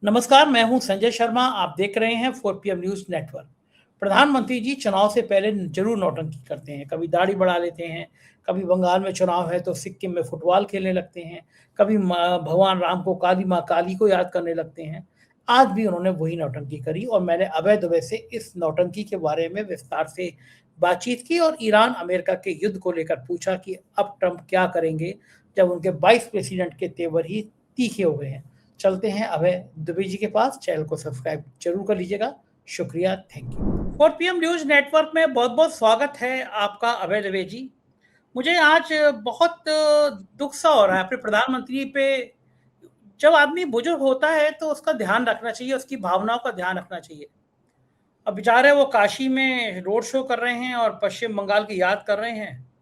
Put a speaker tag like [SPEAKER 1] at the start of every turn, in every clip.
[SPEAKER 1] नमस्कार, मैं हूं संजय शर्मा। आप देख रहे हैं 4 PM न्यूज नेटवर्क। प्रधानमंत्री जी चुनाव से पहले जरूर नौटंकी करते हैं। कभी दाढ़ी बढ़ा लेते हैं, कभी बंगाल में चुनाव है तो सिक्किम में फुटबॉल खेलने लगते हैं, कभी भगवान राम को काली माँ काली को याद करने लगते हैं। आज भी उन्होंने वही नौटंकी करी और मैंने अभय दुबे से इस नौटंकी के बारे में विस्तार से बातचीत की और ईरान अमेरिका के युद्ध को लेकर पूछा कि अब ट्रंप क्या करेंगे जब उनके 22 प्रेसिडेंट के तेवर ही तीखे हो गए हैं। चलते हैं अभय दुबे जी के पास। चैनल को सब्सक्राइब जरूर कर लीजिएगा। शुक्रिया, thank you. 4 PM news network में बहुत बहुत स्वागत है आपका अभय दुबे जी। मुझे आज बहुत दुख सा हो रहा है अपने प्रधानमंत्री पे। जब आदमी बुजुर्ग होता है तो उसका ध्यान रखना चाहिए, उसकी भावनाओं का ध्यान रखना चाहिए। अब बेचारे वो काशी में रोड शो कर रहे हैं और पश्चिम बंगाल की याद कर रहे हैं।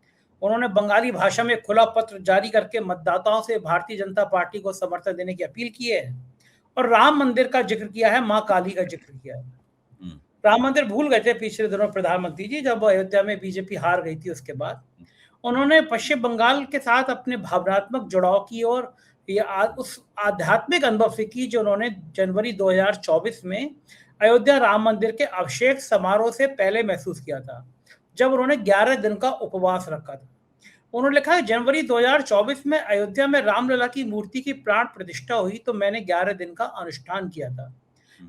[SPEAKER 1] उन्होंने बंगाली भाषा में खुला पत्र जारी करके मतदाताओं से भारतीय जनता पार्टी को समर्थन देने की अपील की है और राम मंदिर का जिक्र किया है, मां काली का जिक्र किया है। राम मंदिर भूल गए थे पिछले दिनों प्रधानमंत्री जी, जब अयोध्या में बीजेपी हार गई थी। उसके बाद उन्होंने पश्चिम बंगाल के साथ अपने भावनात्मक जुड़ाव की और उस आध्यात्मिक अनुभव से की जो उन्होंने जनवरी 2024 में अयोध्या राम मंदिर के अभिषेक समारोह से पहले महसूस किया था, जब उन्होंने 11 दिन का उपवास रखा था। उन्होंने लिखा है, जनवरी 2024 में अयोध्या में रामलला की मूर्ति की प्राण प्रतिष्ठा हुई तो मैंने 11 दिन का अनुष्ठान किया था,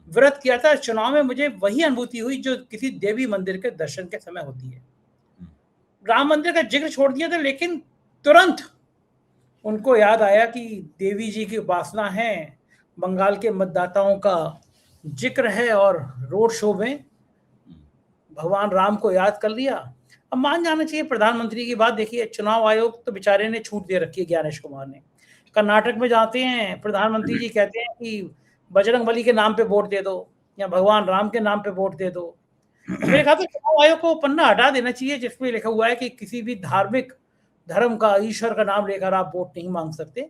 [SPEAKER 1] व्रत किया था। चुनाव में मुझे वही अनुभूति हुई जो किसी देवी मंदिर के दर्शन के समय होती है। राम मंदिर का जिक्र छोड़ दिया था, लेकिन तुरंत उनको याद आया कि देवी जी की उपासना है, बंगाल के मतदाताओं का जिक्र है और रोड शो में भगवान राम को याद कर लिया। अब मान जाना चाहिए प्रधानमंत्री की बात। देखिए, चुनाव आयोग तो बेचारे ने छूट दे रखी है। ज्ञानेश कुमार ने कर्नाटक में जाते हैं, प्रधानमंत्री जी कहते हैं कि बजरंगबली के नाम पे वोट दे दो या भगवान राम के नाम पे वोट दे दो। मेरे ख्याल से चुनाव आयोग को पन्ना हटा देना चाहिए जिसमें लिखा हुआ है कि किसी भी धार्मिक धर्म का, ईश्वर का नाम लेकर आप वोट नहीं मांग सकते।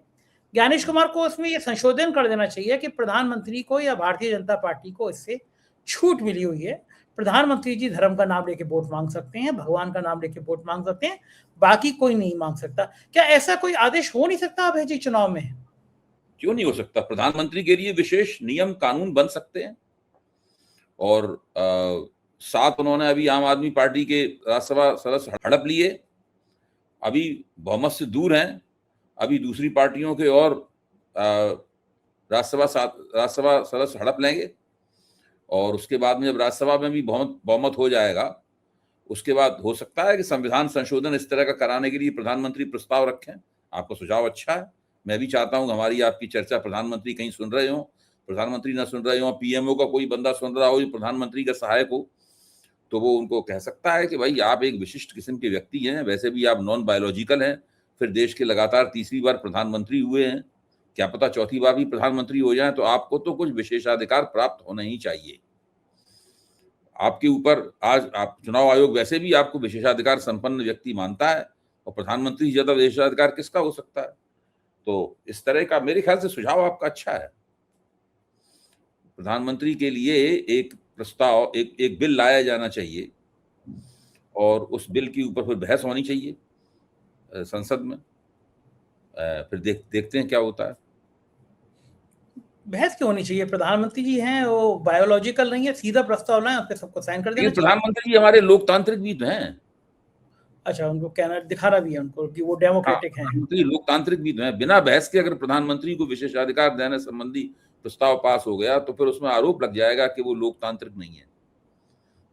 [SPEAKER 1] ज्ञानेश कुमार को उसमें यह संशोधन कर देना चाहिए कि प्रधानमंत्री को या भारतीय जनता पार्टी को इससे छूट मिली हुई है। प्रधानमंत्री जी धर्म का नाम लेके वोट मांग सकते हैं, भगवान का नाम लेके वोट मांग सकते हैं, बाकी कोई नहीं मांग सकता। क्या ऐसा कोई आदेश हो नहीं सकता अभय जी चुनाव में?
[SPEAKER 2] क्यों नहीं हो सकता? प्रधानमंत्री के लिए विशेष नियम कानून बन सकते हैं। और साथ उन्होंने अभी आम आदमी पार्टी के राज्यसभा सदस्य हड़प लिए, अभी बहुमत से दूर हैं। अभी दूसरी पार्टियों के और राज्यसभा सदस्य हड़प लेंगे और उसके बाद में जब राज्यसभा में भी बहुमत हो जाएगा, उसके बाद हो सकता है कि संविधान संशोधन इस तरह का कराने के लिए प्रधानमंत्री प्रस्ताव रखें। आपका सुझाव अच्छा है। मैं भी चाहता हूं कि हमारी आपकी चर्चा प्रधानमंत्री कहीं सुन रहे हो, प्रधानमंत्री ना सुन रहे हो, पीएमओ का कोई बंदा सुन रहा हो जो प्रधानमंत्री का सहायक हो, तो वो उनको कह सकता है कि भाई आप एक विशिष्ट किस्म के व्यक्ति हैं, वैसे भी आप नॉन बायोलॉजिकल हैं, फिर देश के लगातार तीसरी बार प्रधानमंत्री हुए हैं, क्या पता चौथी बार भी प्रधानमंत्री हो जाए, तो आपको तो कुछ विशेषाधिकार प्राप्त होना ही चाहिए। आपके ऊपर आज आप चुनाव आयोग वैसे भी आपको विशेषाधिकार संपन्न व्यक्ति मानता है और प्रधानमंत्री से ज्यादा विशेषाधिकार किसका हो सकता है? तो इस तरह का मेरे ख्याल से सुझाव आपका अच्छा है। प्रधानमंत्री के लिए एक प्रस्ताव, एक बिल लाया जाना चाहिए और उस बिल के ऊपर फिर बहस होनी चाहिए संसद में। फिर देखते हैं क्या होता है।
[SPEAKER 1] बहस क्यों होनी चाहिए? प्रधानमंत्री जी हैं, वो बायोलॉजिकल नहीं है, सीधा प्रस्ताव लाएं, आपके सबको साइन कर देना चाहिए।
[SPEAKER 2] प्रधानमंत्री जी हमारे लोकतांत्रिक भी तो हैं।
[SPEAKER 1] अच्छा, उनको कहना दिखाना भी है उनको कि वो डेमोक्रेटिक हैं।
[SPEAKER 2] प्रधानमंत्री लोकतांत्रिक भी तो हैं। बिना बहस के अगर प्रधानमंत्री को विशेषाधिकार देने संबंधी प्रस्ताव पास हो गया तो फिर उसमें आरोप लग जाएगा कि वो लोकतांत्रिक नहीं है।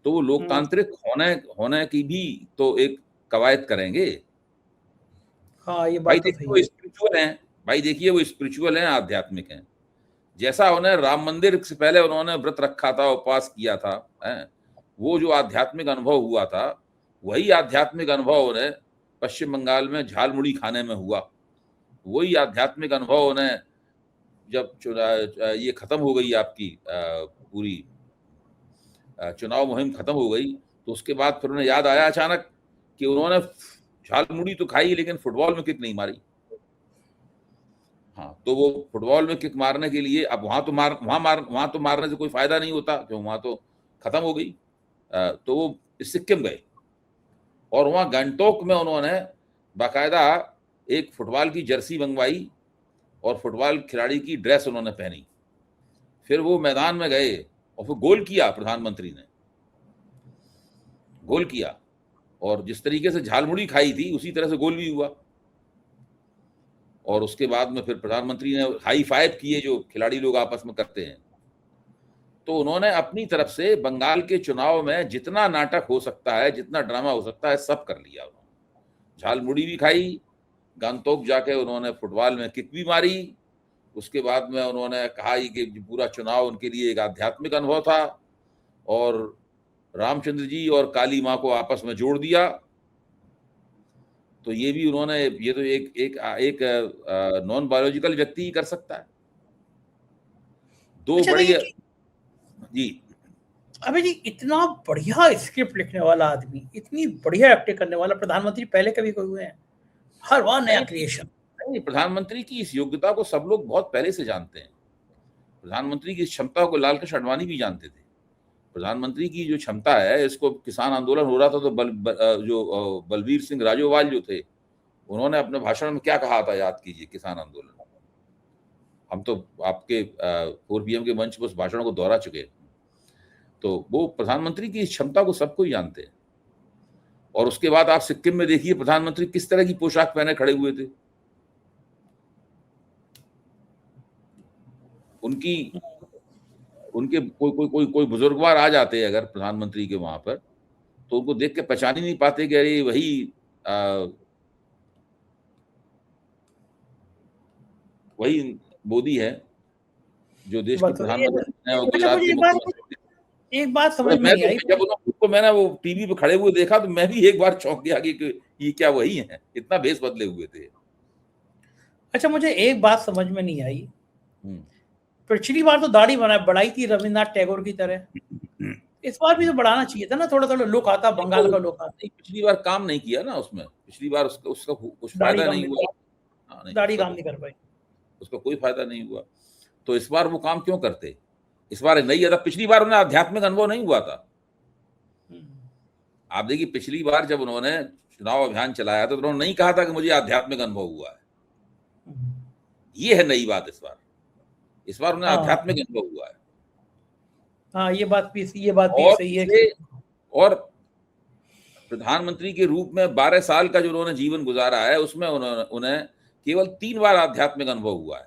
[SPEAKER 2] तो वो लोकतांत्रिक होने की भी तो एक कवायद करेंगे।
[SPEAKER 1] हाँ, ये बात तो सही है।
[SPEAKER 2] स्पिरिचुअल हैं भाई, देखिए वो स्पिरिचुअल हैं, आध्यात्मिक हैं। जैसा उन्हें राम मंदिर से पहले उन्होंने व्रत रखा था, उपवास किया था, वो जो आध्यात्मिक अनुभव हुआ था, वही आध्यात्मिक अनुभव उन्हें पश्चिम बंगाल में झालमुड़ी खाने में हुआ। वही आध्यात्मिक अनुभव उन्हें जब ये खत्म हो गई, आपकी पूरी चुनाव मुहिम खत्म हो गई, तो उसके बाद फिर उन्हें याद आया अचानक कि उन्होंने झालमुड़ी तो खाई लेकिन फुटबॉल में किक नहीं मारी। हाँ, तो वो फुटबॉल में किक मारने के लिए अब वहां तो मारने से कोई फायदा नहीं होता, क्यों वहां तो खत्म हो गई। तो वो सिक्किम गए और वहां गंगटोक में उन्होंने बाकायदा एक फुटबॉल की जर्सी मंगवाई और फुटबॉल खिलाड़ी की ड्रेस उन्होंने पहनी। फिर वो मैदान में गए और फिर गोल किया, प्रधानमंत्री ने गोल किया, और जिस तरीके से झालमुड़ी खाई थी उसी तरह से गोल भी हुआ। और उसके बाद में फिर प्रधानमंत्री ने हाई फाइव किए जो खिलाड़ी लोग आपस में करते हैं। तो उन्होंने अपनी तरफ से बंगाल के चुनाव में जितना नाटक हो सकता है, जितना ड्रामा हो सकता है, सब कर लिया उन्होंने। झालमुड़ी भी खाई, गंगटोक जाके उन्होंने फुटबॉल में किक भी मारी, उसके बाद में उन्होंने कहा कि पूरा चुनाव उनके लिए एक आध्यात्मिक अनुभव था, और रामचंद्र जी और काली माँ को आपस में जोड़ दिया। तो ये भी उन्होंने, ये तो एक नॉन बायोलॉजिकल व्यक्ति ही कर सकता है। दो
[SPEAKER 1] अच्छा
[SPEAKER 2] बड़ी
[SPEAKER 1] देखिए
[SPEAKER 2] जी।
[SPEAKER 1] अबे जी, इतना बढ़िया स्क्रिप्ट लिखने वाला आदमी, इतनी बढ़िया एक्टिंग करने वाला प्रधानमंत्री पहले कभी कोई हुए हैं? हर बार नया क्रिएशन।
[SPEAKER 2] नहीं, प्रधानमंत्री की इस योग्यता को सब लोग बहुत पहले से जानते हैं। प्रधानमंत्री की इस क्षमता को लाल कृष्ण आडवाणी भी जानते थे। प्रधानमंत्री की जो क्षमता है, इसको किसान आंदोलन हो रहा था तो बलवीर सिंह राजोवाल जो थे, उन्होंने अपने भाषण में क्या कहा था, याद कीजिए। किसान आंदोलन, हम तो आपके 4 PM के मंच पर उस भाषण को दोहरा चुके हैं। तो वो प्रधानमंत्री की इस क्षमता को सबको ही जानते हैं। और उसके बाद आप सिक्किम में देखिए प्रधानमंत्री किस तरह की पोशाक पहने खड़े हुए थे। उनके कोई बुजुर्गवार आ जाते हैं अगर प्रधानमंत्री के वहां पर, तो उनको देख के पहचान ही नहीं पाते कि अरे वही मोदी है जो देश के प्रधानमंत्री हैं।
[SPEAKER 1] अच्छा, मुझे एक बात समझ में नहीं आई।
[SPEAKER 2] जब उनको मैंने वो टीवी पे खड़े हुए देखा तो मैं भी एक बार चौंक गया कि ये क्या वही है, इतना भेष बदले हुए थे।
[SPEAKER 1] अच्छा, मुझे एक बात समझ में नहीं आई। पिछली बार तो दाढ़ी बढ़ाई थी रविन्द्रनाथ टैगोर की तरह, इस बार भी तो बढ़ाना चाहिए था ना, थोड़ा थोड़ा लुक आता, बंगाल का लुक आता।
[SPEAKER 2] पिछली बार काम नहीं किया ना उसमें, पिछली बार उसका कुछ फायदा नहीं हुआ,
[SPEAKER 1] दाढ़ी काम नहीं कर पाई,
[SPEAKER 2] उसका कोई फायदा नहीं हुआ। तो इस बार वो काम क्यों करते? इस बार नई अदब, पिछली बार उन्हें आध्यात्मिक अनुभव नहीं हुआ था। आप देखिए पिछली बार जब उन्होंने चुनाव अभियान चलाया तो उन्होंने नहीं कहा था कि मुझे आध्यात्मिक अनुभव हुआ है। ये है नई बात इस बार उन्हें आध्यात्मिक अनुभव हुआ है।
[SPEAKER 1] हाँ, ये बात भी सही है।
[SPEAKER 2] और प्रधानमंत्री के रूप में 12 साल का जो उन्होंने जीवन गुजारा है, उसमें उन्हें केवल 3 बार आध्यात्मिक अनुभव हुआ है।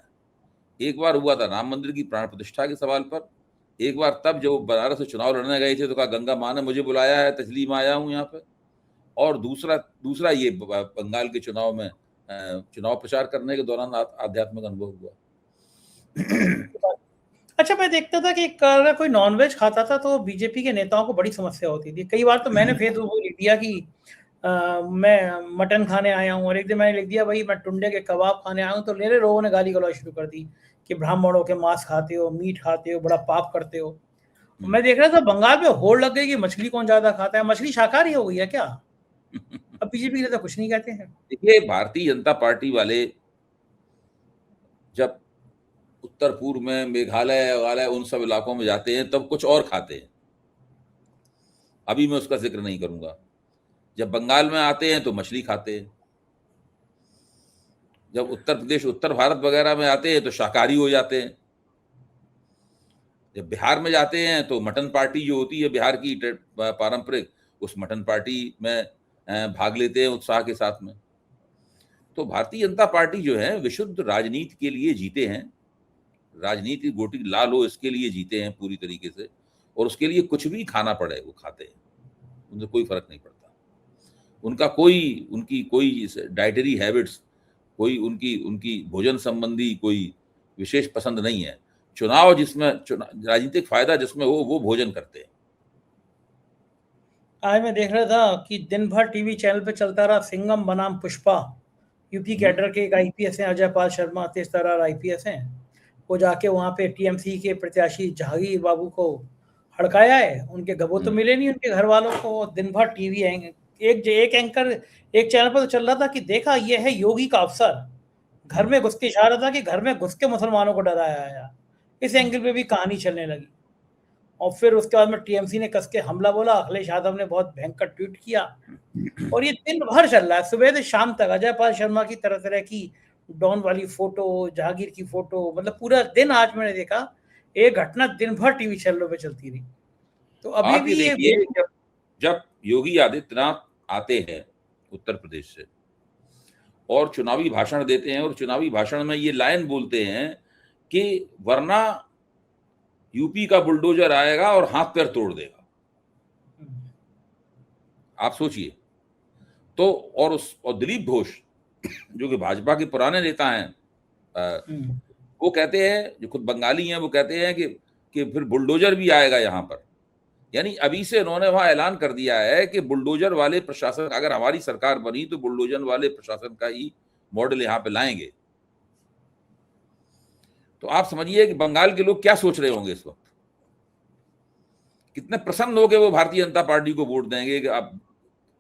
[SPEAKER 2] एक बार हुआ था राम मंदिर की प्राण प्रतिष्ठा के सवाल पर, एक बार तब जब बनारस से चुनाव लड़ने गए थे तो कहा गंगा माँ ने मुझे बुलाया है, तस्लीम आया हूँ यहाँ पे, और दूसरा ये बंगाल के चुनाव में चुनाव प्रचार करने के दौरान आध्यात्मिक अनुभव हुआ।
[SPEAKER 1] अच्छा, मैं देखता था कि अगर कोई नॉनवेज खाता था तो बीजेपी के नेताओं को बड़ी समस्या होती थी। कई बार तो मैंने फेसबुक पर लिख दिया कि मैं मटन खाने आया हूँ, और एक दिन मैंने लिख दिया भाई मैं टुंडे के कबाब खाने आया हूँ, तो मेरे लोगों ने गाली गलौज शुरू कर दी कि ब्राह्मणों के मांस खाते हो, मीट खाते हो, बड़ा पाप करते हो। मैं देख रहा था बंगाल में होड़ लग गई कि मछली कौन ज्यादा खाता है, मछली शाकाहारी हो गई है क्या? अब बीजेपी के नेता कुछ नहीं कहते हैं।
[SPEAKER 2] देखिए भारतीय जनता पार्टी वाले जब उत्तर पूर्व में मेघालय उन सब इलाकों में जाते हैं तब कुछ और खाते हैं, अभी मैं उसका जिक्र नहीं करूंगा। जब बंगाल में आते हैं तो मछली खाते हैं, जब उत्तर प्रदेश उत्तर भारत वगैरह में आते हैं तो शाकाहारी हो जाते हैं, जब बिहार में जाते हैं तो मटन पार्टी जो होती है बिहार की पारंपरिक, उस मटन पार्टी में भाग लेते हैं उत्साह के साथ में। तो भारतीय जनता पार्टी जो है विशुद्ध राजनीति के लिए जीते हैं, राजनीति गोटी लाल हो इसके लिए जीते हैं पूरी तरीके से, और उसके लिए कुछ भी खाना पड़े वो खाते हैं, उनसे कोई फर्क नहीं पड़ता। उनकी कोई डाइटरी हैबिट्स, कोई उनकी भोजन संबंधी कोई विशेष पसंद नहीं है। चुनाव जिसमें राजनीतिक फायदा जिसमें वो भोजन करते हैं।
[SPEAKER 1] आज मैं देख रहा था कि दिन भर टीवी चैनल पे चलता रहा सिंघम बनाम पुष्पा, यूपी कैडर के एक आईपीएस हैं अजय पाल शर्मा, तेज तर्रार आईपीएस हैं, वो जाके वहाँ पे टीएमसी के प्रत्याशी जहांगीर बाबू को हड़काया है। उनके गबो तो मिले नहीं उनके घर वालों को। दिन भर टीवी एक एंकर एक चैनल पर तो चल रहा था कि देखा ये है योगी का अफसर, घर में घुस के इशारा था कि घर में घुस के मुसलमानों को डराया है। इस एंगल पे भी कहानी चलने लगी। और फिर उसके बाद में टीएमसी ने कस के हमला बोला, अखिलेश यादव ने बहुत भयंकर ट्वीट किया, और ये दिन भर चल रहा है सुबह से शाम तक। अजय पाल शर्मा की तरह तरह की डॉन वाली फोटो, जहांगीर की फोटो, मतलब पूरा दिन आज मैंने देखा एक घटना दिन भर टीवी चैनलों पे चलती रही। तो अभी
[SPEAKER 2] आप ये
[SPEAKER 1] भी ये
[SPEAKER 2] देखिए, जब योगी आदित्यनाथ आते हैं उत्तर प्रदेश से और चुनावी भाषण देते हैं और चुनावी भाषण में ये लाइन बोलते हैं कि वरना यूपी का बुलडोजर आएगा और हाथ पैर तोड़ देगा। आप सोचिए। तो और दिलीप घोष जो कि भाजपा के पुराने नेता हैं, वो कहते हैं, जो खुद बंगाली हैं, वो कहते हैं कि फिर बुलडोजर भी आएगा यहाँ पर। यानी अभी से उन्होंने वहां ऐलान कर दिया है कि बुलडोजर वाले प्रशासन, अगर हमारी सरकार बनी तो बुलडोजर वाले प्रशासन का ही मॉडल यहाँ पे लाएंगे। तो आप समझिए कि बंगाल के लोग क्या सोच रहे होंगे इस वक्त। कितने प्रसन्न होकर वो भारतीय जनता पार्टी को वोट देंगे कि आप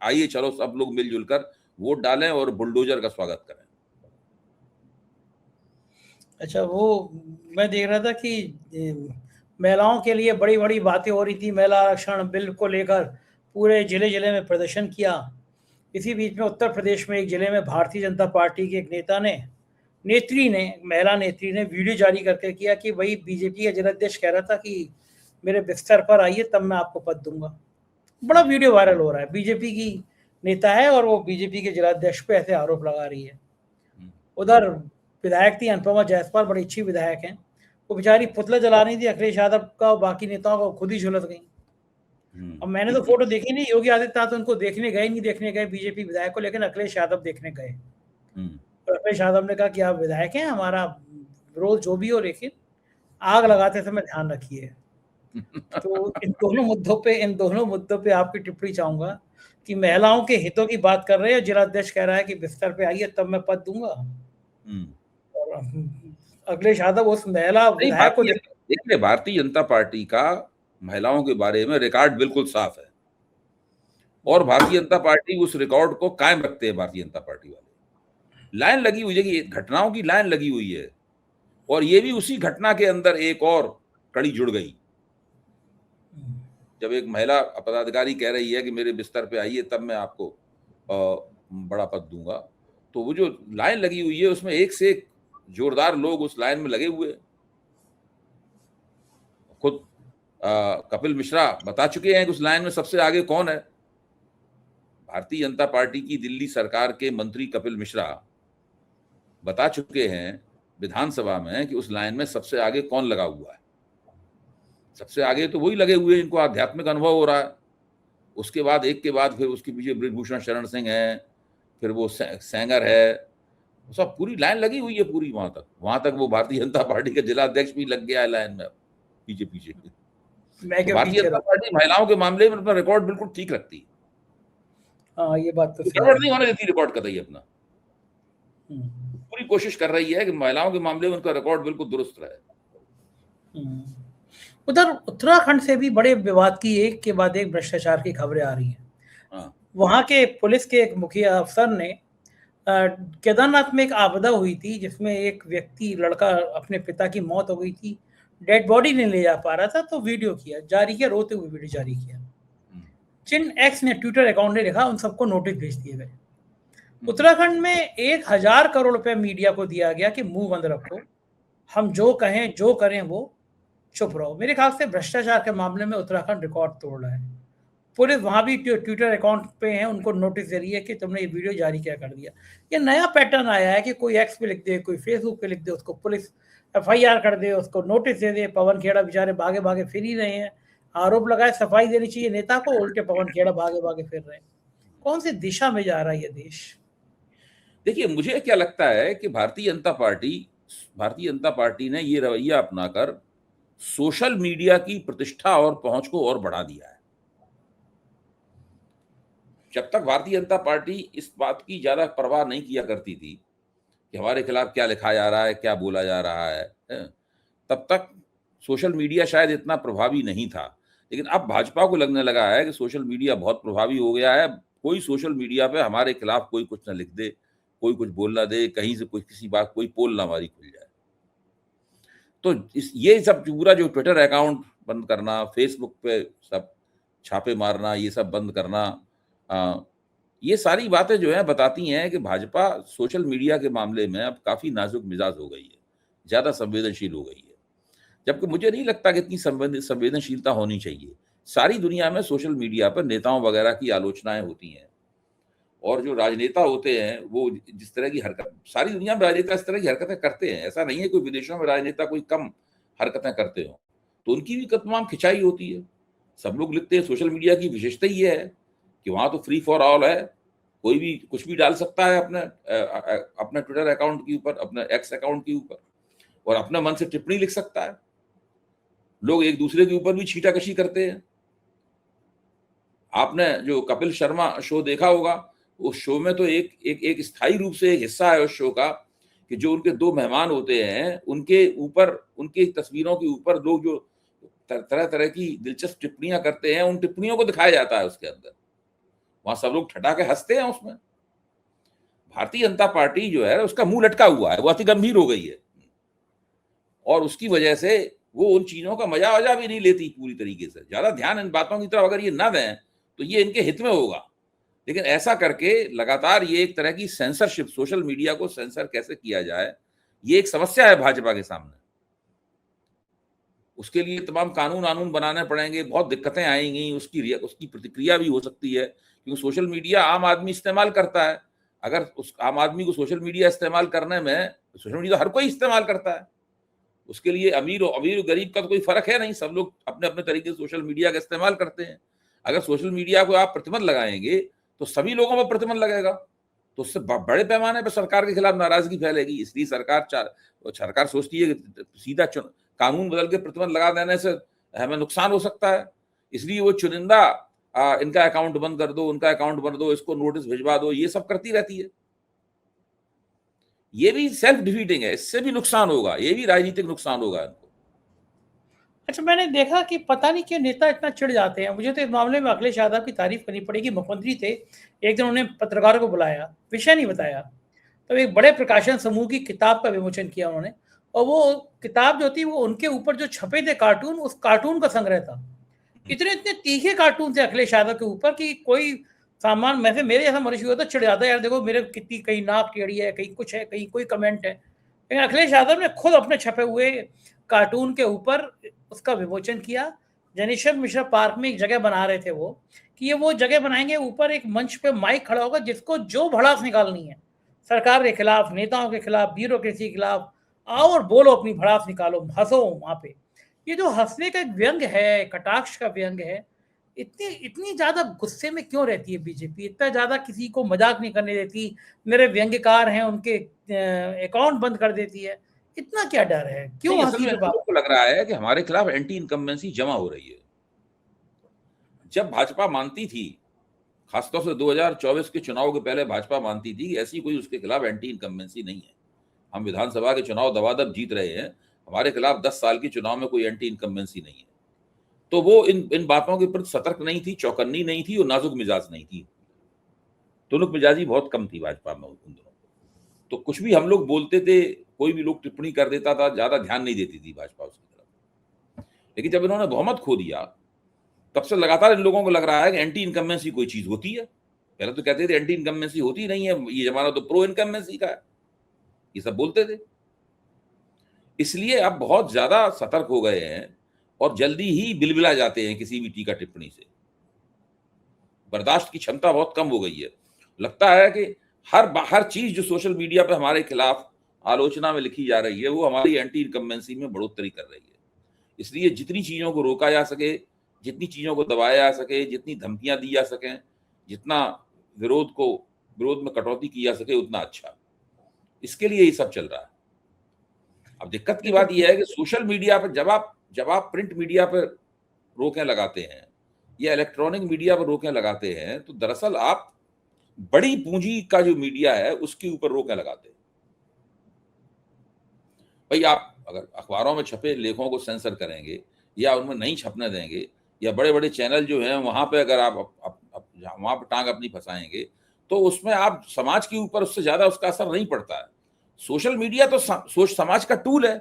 [SPEAKER 2] आइए, चलो सब लोग मिलजुल कर वोट डालें और बुलडोजर का स्वागत करें।
[SPEAKER 1] अच्छा, वो मैं देख रहा था कि महिलाओं के लिए बड़ी बड़ी बातें हो रही थी, महिला आरक्षण बिल को लेकर पूरे जिले जिले में प्रदर्शन किया। इसी बीच में उत्तर प्रदेश में एक जिले में भारतीय जनता पार्टी के एक महिला नेत्री ने वीडियो जारी करके किया कि भाई बीजेपी का जिलाध्यक्ष कह रहा था कि मेरे बिस्तर पर आइए तब मैं आपको पद दूंगा। बड़ा वीडियो वायरल हो रहा है। बीजेपी की नेता है और वो बीजेपी के जिलाध्यक्ष पे ऐसे आरोप लगा रही है। उधर विधायक थी अनुपमा जायसवाल, बड़ी अच्छी विधायक हैं, वो बेचारी पुतला जला रही थी अखिलेश यादव का और बाकी नेताओं को, खुद ही झुलस गई। अब मैंने तो फोटो देखी नहीं, योगी आदित्यनाथ तो उनको देखने गए बीजेपी विधायक को, लेकिन अखिलेश यादव देखने गए। और अखिलेश यादव ने कहा कि आप विधायक हैं, हमारा रोल जो भी हो, लेकिन आग लगाते समय ध्यान रखिए। तो इन दोनों मुद्दों पे आपकी टिप्पणी चाहूंगा कि महिलाओं के हितों की बात कर रहे हैं, जिलाध्यक्ष कह रहा है कि बिस्तर पे आइए तब मैं पद दूंगा, और अखिलेश यादव उस महिला विधायक को
[SPEAKER 2] देखिए, भारतीय जनता पार्टी का महिलाओं के बारे में रिकॉर्ड बिल्कुल साफ है और भारतीय जनता पार्टी उस रिकॉर्ड को कायम रखते हैं। भारतीय जनता पार्टी वाले लाइन लगी हुई है कि घटनाओं की लाइन लगी हुई है, और ये भी उसी घटना के अंदर एक और कड़ी जुड़ गई। जब एक महिला पदाधिकारी कह रही है कि मेरे बिस्तर पे आइए तब मैं आपको बड़ा पद दूंगा, तो वो जो लाइन लगी हुई है उसमें एक से एक जोरदार लोग उस लाइन में लगे हुए। खुद कपिल मिश्रा बता चुके हैं कि उस लाइन में सबसे आगे कौन है। भारतीय जनता पार्टी की दिल्ली सरकार के मंत्री कपिल मिश्रा बता चुके हैं विधानसभा में कि उस लाइन में सबसे आगे कौन लगा हुआ है। सबसे आगे तो वही लगे हुए इनको आध्यात्मिक अनुभव हो रहा है। उसके बाद एक के बाद फिर उसके पीछे बृजभूषण शरण सिंह है, फिर वो सेंगर है, सब पूरी लाइन लगी हुई है पूरी। वहां तक वो भारतीय जनता पार्टी का जिलाध्यक्ष भी लग गया है लाइन में पीछे पीछे। तो भारतीय जनता पार्टी महिलाओं के मामले में अपना रिकॉर्ड बिल्कुल ठीक रखती है।
[SPEAKER 1] हाँ, ये बात तो
[SPEAKER 2] गड़बड़ नहीं होने देती रिकॉर्ड कतई। अपना पूरी कोशिश कर रही है कि महिलाओं के मामले में उनका रिकॉर्ड बिल्कुल दुरुस्त रहे।
[SPEAKER 1] उधर उत्तराखंड से भी बड़े विवाद की एक के बाद एक भ्रष्टाचार की खबरें आ रही हैं। वहां के पुलिस के एक मुखिया अफसर ने केदारनाथ में एक आपदा हुई थी जिसमें एक व्यक्ति, लड़का, अपने पिता की मौत हो गई थी, डेड बॉडी नहीं ले जा पा रहा था, तो वीडियो जारी किया, रोते हुए वीडियो जारी किया। जिन एक्स ने ट्विटर अकाउंट ने लिखा, उन सबको नोटिस भेज दिए गए। उत्तराखंड में 1000 करोड़ रुपए मीडिया को दिया गया कि मुंह बंद रखो, हम जो कहें जो करें वो चुप रहो। मेरे ख्याल से भ्रष्टाचार के मामले में उत्तराखंड रिकॉर्ड तोड़ रहा है। पुलिस वहां भी ट्विटर अकाउंट पे है, उनको नोटिस दे रही है कि तुमने ये वीडियो जारी क्या कर दिया। ये नया पैटर्न आया है कि कोई एक्स पे लिख दे, कोई फेसबुक पे लिख दे, उसको पुलिस FIR कर दे, उसको नोटिस दे दे। पवन खेड़ा बेचारे भागे भागे फिर ही रहे हैं, आरोप लगाए सफाई देनी चाहिए नेता को, उल्टे पवन खेड़ा भागे भागे फिर रहे हैं। कौन सी दिशा में जा रहा है ये देश?
[SPEAKER 2] देखिए, मुझे क्या लगता है कि भारतीय जनता पार्टी ने ये रवैया अपनाकर सोशल मीडिया की प्रतिष्ठा और पहुंच को और बढ़ा दिया है। जब तक भारतीय जनता पार्टी इस बात की ज्यादा परवाह नहीं किया करती थी कि हमारे खिलाफ क्या लिखा जा रहा है, क्या बोला जा रहा है, तब तक सोशल मीडिया शायद इतना प्रभावी नहीं था। लेकिन अब भाजपा को लगने लगा है कि सोशल मीडिया बहुत प्रभावी हो गया है। कोई सोशल मीडिया पे हमारे खिलाफ कोई कुछ ना लिख दे, कोई कुछ बोल ना दे, कहीं से कोई किसी बात, कोई पोल ना हमारी खुल जाए। तो ये सब पूरा जो ट्विटर अकाउंट बंद करना, फेसबुक पे सब छापे मारना, ये सब बंद करना, ये सारी बातें जो है बताती हैं कि भाजपा सोशल मीडिया के मामले में अब काफी नाजुक मिजाज हो गई है, ज्यादा संवेदनशील हो गई है। जबकि मुझे नहीं लगता कि इतनी संवेदनशीलता होनी चाहिए। सारी दुनिया में सोशल मीडिया पर नेताओं वगैरह की आलोचनाएं होती हैं, और जो राजनेता होते हैं वो जिस तरह की हरकत, सारी दुनिया में राजनेता इस तरह की हरकतें करते हैं। ऐसा नहीं है कोई विदेशों में राजनेता कोई कम हरकतें करते हो, तो उनकी भी तमाम खिंचाई होती है। सब लोग लिखते हैं, सोशल मीडिया की विशेषता ही है कि वहां तो फ्री फॉर ऑल है, कोई भी कुछ भी डाल सकता है अपने अपने ट्विटर अकाउंट के ऊपर, अपने एक्स अकाउंट के ऊपर, और अपने मन से टिप्पणी लिख सकता है। लोग एक दूसरे के ऊपर भी छींटाकशी करते हैं। आपने जो कपिल शर्मा शो देखा होगा, उस शो में तो एक स्थायी रूप से एक हिस्सा है उस शो का कि जो उनके दो मेहमान होते हैं उनके ऊपर, उनकी तस्वीरों के ऊपर लोग जो तरह तरह की दिलचस्प टिप्पणियां करते हैं, उन टिप्पणियों को दिखाया जाता है उसके अंदर। वहां सब लोग ठटा के हंसते हैं उसमें। भारतीय जनता पार्टी जो है उसका मुंह लटका हुआ है, वो अति गंभीर हो गई है, और उसकी वजह से वो उन चीजों का मजा वजा भी नहीं लेती पूरी तरीके से। ज्यादा ध्यान इन बातों की तरफ अगर ये ना दें तो ये इनके हित में होगा, लेकिन ऐसा करके लगातार ये एक तरह की सेंसरशिप, सोशल मीडिया को सेंसर कैसे किया जाए, ये एक समस्या है भाजपा के सामने। उसके लिए तमाम कानून कानून बनाने पड़ेंगे, बहुत दिक्कतें आएंगी, उसकी प्रतिक्रिया भी हो सकती है, क्योंकि सोशल मीडिया आम आदमी इस्तेमाल करता है। अगर उस आम आदमी को सोशल मीडिया इस्तेमाल करने में, सोशल मीडिया हर कोई इस्तेमाल करता है, उसके लिए अमीर और गरीब का तो कोई फर्क है नहीं, सब लोग अपने अपने तरीके से सोशल मीडिया का इस्तेमाल करते हैं। अगर सोशल मीडिया को आप प्रतिबंध लगाएंगे तो सभी लोगों पर प्रतिबंध लगेगा, तो उससे बड़े पैमाने पर सरकार के खिलाफ नाराजगी फैलेगी। इसलिए सरकार सोचती है कि सीधा कानून बदल के प्रतिबंध लगा देने से हमें नुकसान हो सकता है, इसलिए वो चुनिंदा इनका अकाउंट बंद कर दो, उनका अकाउंट बंद दो, इसको नोटिस भिजवा दो, ये सब करती रहती है। ये भी सेल्फ डिफीटिंग है, इससे भी नुकसान होगा, ये भी राजनीतिक नुकसान होगा इनको।
[SPEAKER 1] अच्छा, मैंने देखा कि पता नहीं क्यों नेता इतना चिढ़ जाते हैं। मुझे तो इस मामले में अखिलेश यादव की तारीफ करनी पड़ेगी। मुख्यमंत्री थे, एक दिन उन्होंने पत्रकारों को बुलाया, विषय नहीं बताया, तो एक बड़े प्रकाशन समूह की किताब का विमोचन किया उन्होंने, और वो किताब जो थी वो उनके ऊपर जो छपे थे कार्टून, उस कार्टून का संग्रह था। इतने इतने तीखे कार्टून थे अखिलेश यादव के ऊपर कि कोई सामान में से मेरे जैसा मनुष्य होता चिढ़ जाता है, यार देखो मेरे कितनी, कहीं नाक टेढ़ी है, कहीं कुछ है, कहीं कोई कमेंट है। लेकिन अखिलेश यादव ने खुद अपने छपे हुए कार्टून के ऊपर उसका विमोचन किया। जनेश्वर मिश्रा पार्क में एक जगह बना रहे थे वो, कि ये वो जगह बनाएंगे, ऊपर एक मंच पे माइक खड़ा होगा, जिसको जो भड़ास निकालनी है सरकार के खिलाफ, नेताओं के खिलाफ, ब्यूरोक्रेसी के खिलाफ, आओ और बोलो, अपनी भड़ास निकालो, हंसो वहां पे। ये जो हंसने का एक व्यंग है, कटाक्ष का व्यंग है, इतनी इतनी ज्यादा गुस्से में क्यों रहती है बीजेपी? इतना ज्यादा किसी को मजाक नहीं करने देती, मेरे व्यंग्यकार हैं उनके अकाउंट बंद कर देती है, इतना क्या डर है? क्यों
[SPEAKER 2] नहीं, असल
[SPEAKER 1] हंसी
[SPEAKER 2] में
[SPEAKER 1] पे बात?
[SPEAKER 2] लोगों को लग रहा है कि हमारे खिलाफ एंटी इनकम्बेंसी जमा हो रही है। जब भाजपा मानती थी, खासतौर से 2024 के चुनाव के पहले भाजपा मानती थी कि ऐसी कोई उसके खिलाफ एंटी इनकम्बेंसी नहीं है, हम विधानसभा के चुनाव दबादब जीत रहे हैं, हमारे खिलाफ 10 साल के चुनाव में कोई एंटी इनकम्बेंसी नहीं है, तो वो इन बातों के प्रति सतर्क नहीं थी, चौकन्नी नहीं थी और नाजुक मिजाज नहीं थी। तुनक मिजाजी बहुत कम थी भाजपा में उन दिनों। तो कुछ भी हम लोग बोलते थे, कोई भी लोग टिप्पणी कर देता था, ज्यादा ध्यान नहीं देती थी भाजपा उसकी तरफ। लेकिन जब इन्होंने बहुमत खो दिया, तब से लगातार इन लोगों को लग रहा है कि एंटी इनकम्बेंसी कोई चीज होती है। पहले तो कहते थे एंटी इनकम्बेंसी होती नहीं है, ये जमाना तो प्रो इनकम्बेंसी का है, ये सब बोलते थे। इसलिए अब बहुत ज्यादा सतर्क हो गए हैं और जल्दी ही बिलबिला जाते हैं किसी भी टीका टिप्पणी से। बर्दाश्त की क्षमता बहुत कम हो गई है। लगता है कि हर चीज जो सोशल मीडिया पे हमारे खिलाफ आलोचना में लिखी जा रही है वो हमारी एंटी इनकम्बेंसी में बढ़ोतरी कर रही है। इसलिए जितनी चीजों को रोका जा सके, जितनी चीजों को दबाया जा सके, जितनी धमकियां दी जा सकें, जितना विरोध में कटौती की जा सके, उतना अच्छा। इसके लिए ये सब चल रहा है। अब दिक्कत की बात यह है कि सोशल मीडिया पर जब आप प्रिंट मीडिया पर रोकें लगाते हैं या इलेक्ट्रॉनिक मीडिया पर रोकें लगाते हैं, तो दरअसल आप बड़ी पूंजी का जो मीडिया है उसके ऊपर रोकें लगाते हैं। भाई, आप अगर अखबारों में छपे लेखों को सेंसर करेंगे या उनमें नहीं छपने देंगे, या बड़े बड़े चैनल जो हैं वहां पे अगर आप वहां पर टांग अपनी फंसाएंगे, तो उसमें आप समाज के ऊपर उससे ज्यादा उसका असर नहीं पड़ता है। सोशल मीडिया तो समाज का टूल है।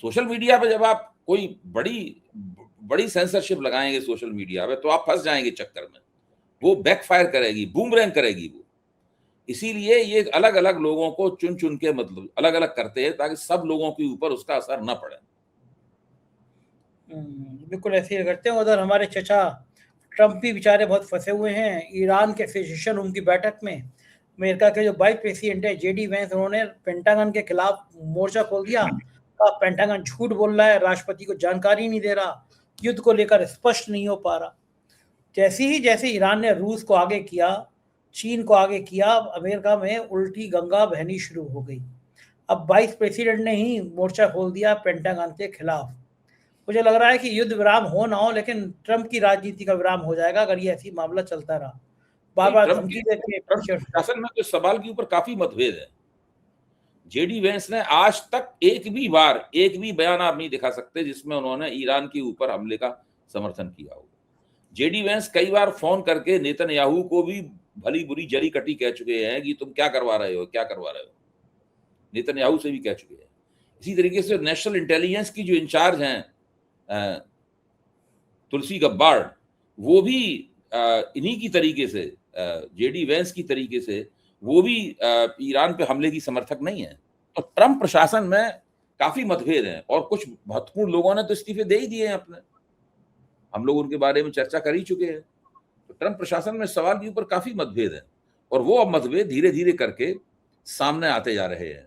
[SPEAKER 2] सोशल मीडिया पे जब आप कोई बड़ी सेंसरशिप लगाएंगे सोशल मीडिया पे, तो आप फंस जाएंगे चक्कर में, वो बैकफायर करेगी, बूमरैंग करेगी वो। इसीलिए ये अलग अलग लोगों को चुन चुन के, मतलब अलग अलग करते हैं ताकि सब लोगों के ऊपर उसका असर न पड़े।
[SPEAKER 1] बिल्कुल ऐसे ही करते हैं। उधर हमारे चचा ट्रंप भी बेचारे बहुत फंसे हुए हैं ईरान के फिजिशियन रूम की बैठक में। अमेरिका के जो वाइस प्रेसिडेंट है जेडी वेंस, उन्होंने पेंटागन के खिलाफ मोर्चा खोल दिया। कहा पेंटागन झूठ बोल रहा है, राष्ट्रपति को जानकारी नहीं दे रहा, युद्ध को लेकर स्पष्ट नहीं हो पा रहा। जैसे ईरान ने रूस को आगे किया, चीन को आगे किया, अमेरिका में उल्टी गंगा बहनी शुरू हो गई। अब वाइस प्रेसिडेंट ने ही मोर्चा खोल दिया पेंटागन के खिलाफ। मुझे लग रहा है कि युद्ध विराम हो ना हो, लेकिन ट्रंप की राजनीति का विराम हो जाएगा अगर ये ऐसी मामला चलता रहा। बार
[SPEAKER 2] नहीं,
[SPEAKER 1] बार धमकी देते
[SPEAKER 2] ट्रंप प्रशासन में तो इस सवाल के ऊपर काफी मतभेद है। जेडी वेंस ने आज तक एक भी बयान आप नहीं दिखा सकते जिसमें उन्होंने ईरान के ऊपर हमले का समर्थन किया हो। जेडी वेंस कई बार फोन करके नेतन्याहू को भी भली बुरी जली कटी कह चुके हैं कि तुम क्या करवा रहे हो। नेतन्याहू से भी कह चुके हैं। इसी तरीके से नेशनल इंटेलिजेंस की जो इंचार्ज हैं तुलसी गब्बार्ड, वो भी इन्हीं की तरीके से, जेडी वेंस की तरीके से वो भी ईरान पे हमले की समर्थक नहीं है। तो ट्रंप प्रशासन में काफी मतभेद हैं और कुछ महत्वपूर्ण लोगों ने तो इस्तीफे दे ही दिए हैं अपने। हम लोग उनके बारे में चर्चा कर ही चुके हैं। तो ट्रंप प्रशासन में सवाल के ऊपर काफी मतभेद है और वो अब मतभेद धीरे धीरे करके सामने आते जा रहे हैं।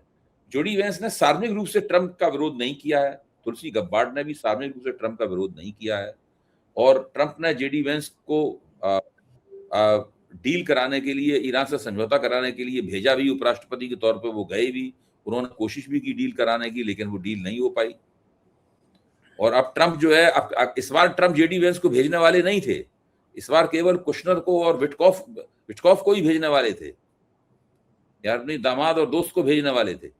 [SPEAKER 2] जेडी वेंस ने सार्वजनिक रूप से ट्रंप का विरोध नहीं किया है, तुलसी गब्बार्ड ने भी सार्वजनिक रूप से ट्रंप का विरोध नहीं किया है और ट्रंप ने जेडी वेंस को डील कराने के लिए, ईरान से समझौता कराने के लिए भेजा भी। उपराष्ट्रपति के तौर पे वो गए भी, उन्होंने कोशिश भी की डील कराने की, लेकिन वो डील नहीं हो पाई। और अब ट्रंप जो है, अब इस बार ट्रंप जेडी वेंस को भेजने वाले नहीं थे। इस बार केवल कुशनर को और विटकॉफ को ही भेजने वाले थे, यार अपने दामाद और दोस्त को भेजने वाले थे।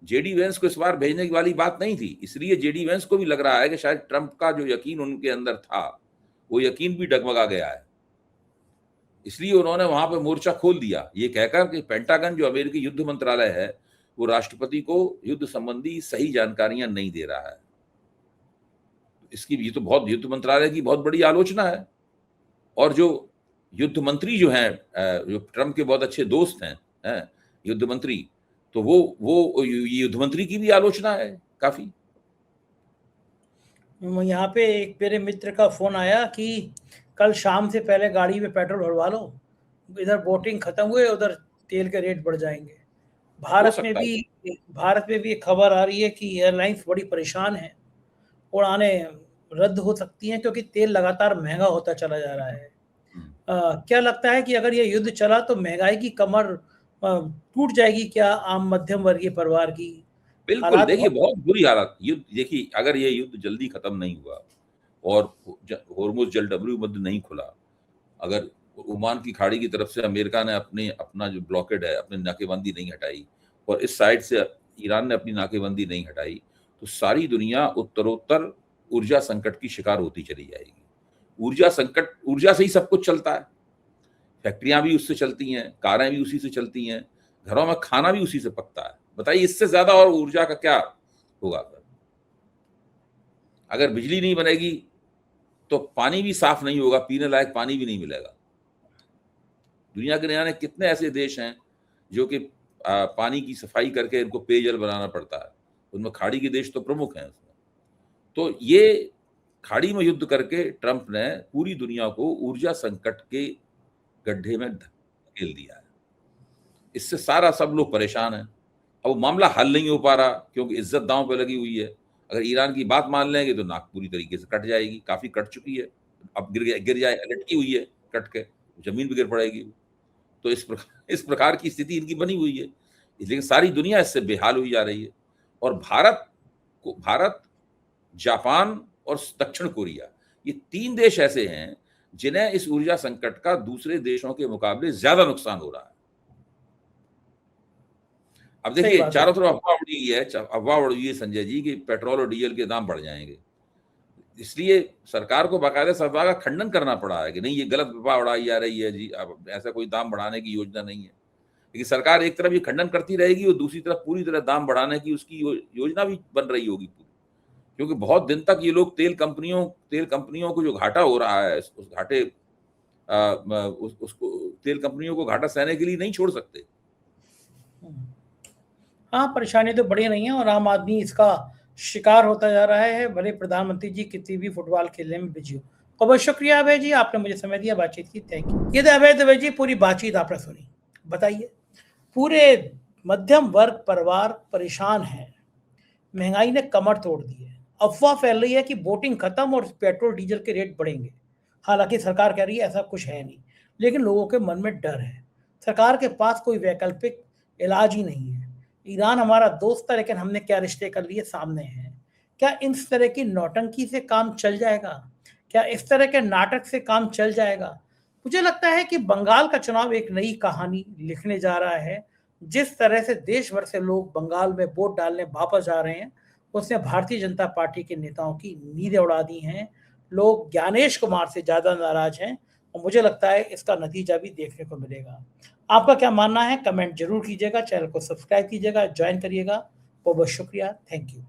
[SPEAKER 2] जेडी वेंस को इस बार भेजने की वाली बात नहीं थी। इसलिए जेडी वेंस को भी लग रहा है कि शायद ट्रंप का जो यकीन उनके अंदर था, वो यकीन भी डगमगा गया है। इसलिए उन्होंने वहां पर मोर्चा खोल दिया, ये कहकर कि पेंटागन जो अमेरिकी युद्ध मंत्रालय है, वो राष्ट्रपति को युद्ध संबंधी सही जानकारियां नहीं दे रहा है। इसकी ये तो बहुत, युद्ध मंत्रालय की बहुत बड़ी आलोचना है। और जो युद्ध मंत्री जो हैं, जो ट्रंप के बहुत अच्छे दोस्त हैं युद्ध मंत्री, तो वो युद्ध मंत्री की भी आलोचना है काफी।
[SPEAKER 1] यहाँ पे एक मेरे मित्र का फोन आया कि कल शाम से पहले गाड़ी में पेट्रोल भरवा लो, इधर वोटिंग खत्म हुए, उधर तेल के रेट बढ़ जाएंगे। भारत में भी एक खबर आ रही है कि एयरलाइंस बड़ी परेशान है, उड़ानें रद्द हो सकती हैं क्योंकि तेल लगातार महंगा होता चला जा रहा है। क्या लगता है कि अगर ये युद्ध चला तो महंगाई की कमर टूट जाएगी क्या आम मध्यम वर्गीय परिवार की?
[SPEAKER 2] बिल्कुल, देखिए बहुत बुरी हालत। युद्ध देखिए, अगर ये युद्ध जल्दी खत्म नहीं हुआ और होर्मुज जलडबरी बंद नहीं खुला, अगर ओमान की खाड़ी की तरफ से अमेरिका ने अपना जो ब्लॉकेड है, अपनी नाकेबंदी नहीं हटाई और इस साइड से ईरान ने अपनी नाकेबंदी नहीं हटाई, तो सारी दुनिया उत्तरोत्तर ऊर्जा संकट की शिकार होती चली जाएगी। ऊर्जा से ही सब कुछ चलता है। फैक्ट्रियां भी उससे चलती हैं, कारें भी उसी से चलती हैं, घरों में खाना भी उसी से पकता है। बताइए इससे ज्यादा और ऊर्जा का क्या होगा? अगर बिजली नहीं बनेगी तो पानी भी साफ नहीं होगा, पीने लायक पानी भी नहीं मिलेगा। दुनिया के जाने कितने ऐसे देश हैं जो कि पानी की सफाई करके इनको पेयजल बनाना पड़ता है, उनमें खाड़ी के देश तो प्रमुख हैं उसमें। तो ये खाड़ी में युद्ध करके ट्रंप ने पूरी दुनिया को ऊर्जा संकट के गड्ढे में धकेल दिया है। इससे सब लोग परेशान हैं। अब मामला हल नहीं हो पा रहा क्योंकि इज्जत दांव पे लगी हुई है। अगर ईरान की बात मान लेंगे तो नाक पूरी तरीके से कट जाएगी, काफी कट चुकी है, अब गिर जाए, लटकी हुई है, कट के जमीन पे गिर पड़ेगी। तो इस प्रकार की स्थिति इनकी बनी हुई है, इसलिए सारी दुनिया इससे बेहाल हुई जा रही है। और भारत, जापान और दक्षिण कोरिया, ये 3 देश ऐसे हैं जिन्हें इस ऊर्जा संकट का दूसरे देशों के मुकाबले ज्यादा नुकसान हो रहा है। अब देखिए चारों तरफ अफवाह उड़ रही है संजय जी कि पेट्रोल और डीजल के दाम बढ़ जाएंगे। इसलिए सरकार को बाकायदा सरकार का खंडन करना पड़ा है कि नहीं, ये गलत अफवाह उड़ाई जा रही है जी, अब ऐसा कोई दाम बढ़ाने की योजना नहीं है। लेकिन सरकार एक तरफ ये खंडन करती रहेगी और दूसरी तरफ पूरी तरह दाम बढ़ाने की उसकी योजना भी बन रही होगी पूरी, क्योंकि बहुत दिन तक ये लोग तेल कंपनियों को जो घाटा हो रहा है, उस घाटे उसको तेल कंपनियों को घाटा सहने के लिए नहीं छोड़ सकते।
[SPEAKER 1] हाँ, परेशानी तो बड़ी नहीं है और आम आदमी इसका शिकार होता जा रहा है, भले प्रधानमंत्री जी कितनी भी फुटबॉल खेलने में बिजी हो। बहुत शुक्रिया अभय जी, आपने मुझे समय दिया, बातचीत की, थैंक यू। ये थे अभय दवे जी, पूरी बातचीत आपने सुनी। बताइए, पूरे मध्यम वर्ग परिवार परेशान है, महंगाई ने कमर तोड़ दी है। अफवाह फैल रही है कि वोटिंग खत्म और पेट्रोल डीजल के रेट बढ़ेंगे। हालांकि सरकार कह रही है ऐसा कुछ है नहीं, लेकिन लोगों के मन में डर है। सरकार के पास कोई वैकल्पिक इलाज ही नहीं है। ईरान हमारा दोस्त है, लेकिन हमने क्या रिश्ते कर लिए सामने हैं। क्या इस तरह की नौटंकी से काम चल जाएगा? क्या इस तरह के नाटक से काम चल जाएगा? मुझे लगता है कि बंगाल का चुनाव एक नई कहानी लिखने जा रहा है। जिस तरह से देश भर से लोग बंगाल में वोट डालने वापस जा रहे हैं, उसने भारतीय जनता पार्टी के नेताओं की नींदें उड़ा दी हैं। लोग ज्ञानेश कुमार से ज्यादा नाराज हैं और मुझे लगता है इसका नतीजा भी देखने को मिलेगा। आपका क्या मानना है? कमेंट जरूर कीजिएगा, चैनल को सब्सक्राइब कीजिएगा, ज्वाइन करिएगा। बहुत बहुत शुक्रिया, थैंक यू।